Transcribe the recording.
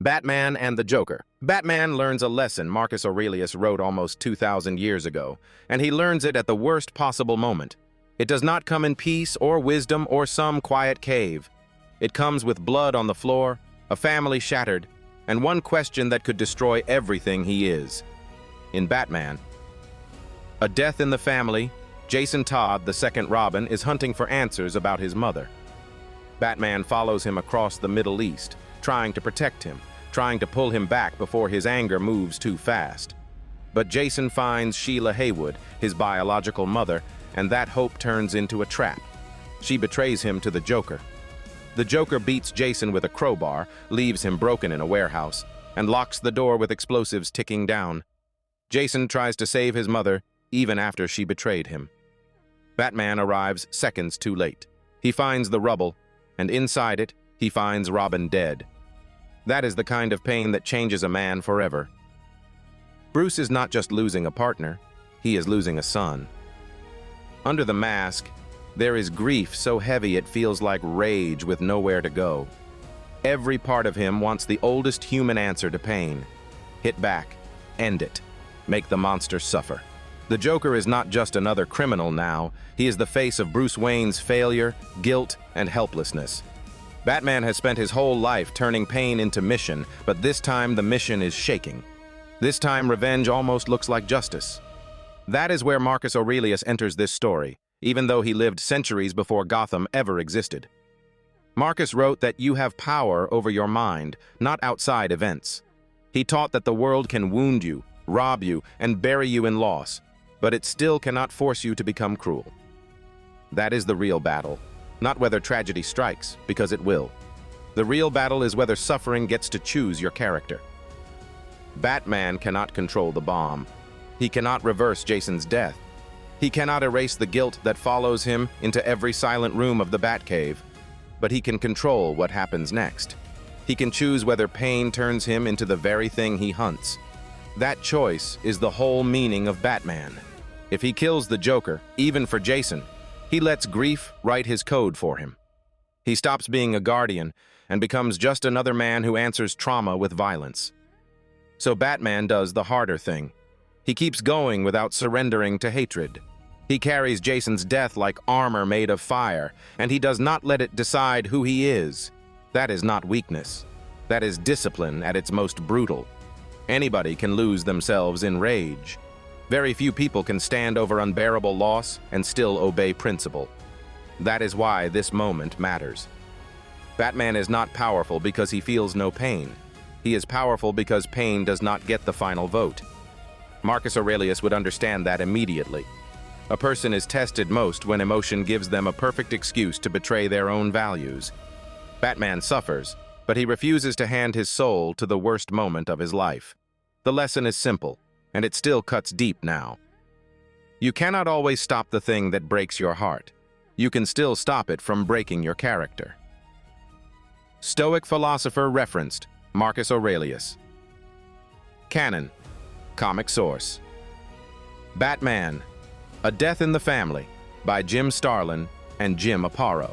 Batman and the Joker. Batman learns a lesson Marcus Aurelius wrote almost 2,000 years ago, and he learns it at the worst possible moment. It does not come in peace or wisdom or some quiet cave. It comes with blood on the floor, a family shattered, and one question that could destroy everything he is. In Batman, a death in the family, Jason Todd, the second Robin, is hunting for answers about his mother. Batman follows him across the Middle East, trying to protect him, trying to pull him back before his anger moves too fast. But Jason finds Sheila Haywood, his biological mother, and that hope turns into a trap. She betrays him to the Joker. The Joker beats Jason with a crowbar, leaves him broken in a warehouse, and locks the door with explosives ticking down. Jason tries to save his mother, even after she betrayed him. Batman arrives seconds too late. He finds the rubble, and inside it, he finds Robin dead. That is the kind of pain that changes a man forever. Bruce is not just losing a partner, he is losing a son. Under the mask, there is grief so heavy it feels like rage with nowhere to go. Every part of him wants the oldest human answer to pain. Hit back, end it, make the monster suffer. The Joker is not just another criminal now, he is the face of Bruce Wayne's failure, guilt, and helplessness. Batman has spent his whole life turning pain into mission, but this time the mission is shaking. This time revenge almost looks like justice. That is where Marcus Aurelius enters this story, even though he lived centuries before Gotham ever existed. Marcus wrote that you have power over your mind, not outside events. He taught that the world can wound you, rob you, and bury you in loss, but it still cannot force you to become cruel. That is the real battle, not whether tragedy strikes, because it will. The real battle is whether suffering gets to choose your character. Batman cannot control the bomb. He cannot reverse Jason's death. He cannot erase the guilt that follows him into every silent room of the Batcave. But he can control what happens next. He can choose whether pain turns him into the very thing he hunts. That choice is the whole meaning of Batman. If he kills the Joker, even for Jason, he lets grief write his code for him. He stops being a guardian and becomes just another man who answers trauma with violence. So Batman does the harder thing. He keeps going without surrendering to hatred. He carries Jason's death like armor made of fire, and he does not let it decide who he is. That is not weakness. That is discipline at its most brutal. Anybody can lose themselves in rage. Very few people can stand over unbearable loss and still obey principle. That is why this moment matters. Batman is not powerful because he feels no pain. He is powerful because pain does not get the final vote. Marcus Aurelius would understand that immediately. A person is tested most when emotion gives them a perfect excuse to betray their own values. Batman suffers, but he refuses to hand his soul to the worst moment of his life. The lesson is simple, and it still cuts deep now. You cannot always stop the thing that breaks your heart. You can still stop it from breaking your character. Stoic philosopher referenced Marcus Aurelius. Canon, comic source. Batman, A Death in the Family by Jim Starlin and Jim Aparo.